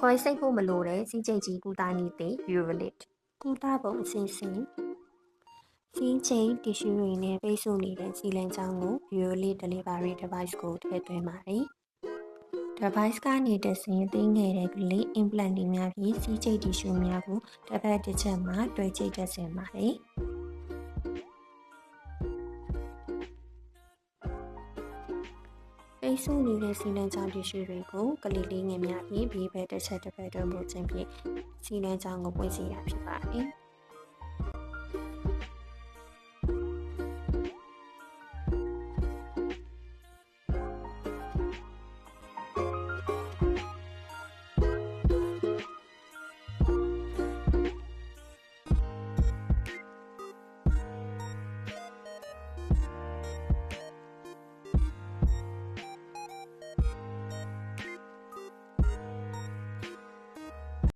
ခွဲစိတ်ဖို့မလိုတဲ့စီးကျိတ်ကြီးကုသနည်းသည့် Urolit ကုသပုံအစဉ်စဉ်စီးကျိတ်တီရှူးတွေနဲ့ပိတ်ဆို့နေတဲ့စီလန်ချောင်းကို Urolit Delivery Device ကိုထည့်သွင်းပါတယ်။ Device ကနေတဆင့်သိငယ်တဲ့ကလေး implant တွေများဖြင့်စီးကျိတ်တီရှူးများကိုတစ်ဖက်တစ်ချက်မှတွဲချိတ်တက်ဆင်ပါတယ်။ပိတ်ဆို့နေတဲ့စီလန်ချောင်းတီရှူးတွေကိုကလေးလေးငယ်များဖြင့်ဘေးဘက်တစ်ချက်တစ်ဖက်တွန်းပို့ခြင်းဖြင့်စီလန်ချောင်းကိုပွင့်စေရဖြစ်ပါတယ်။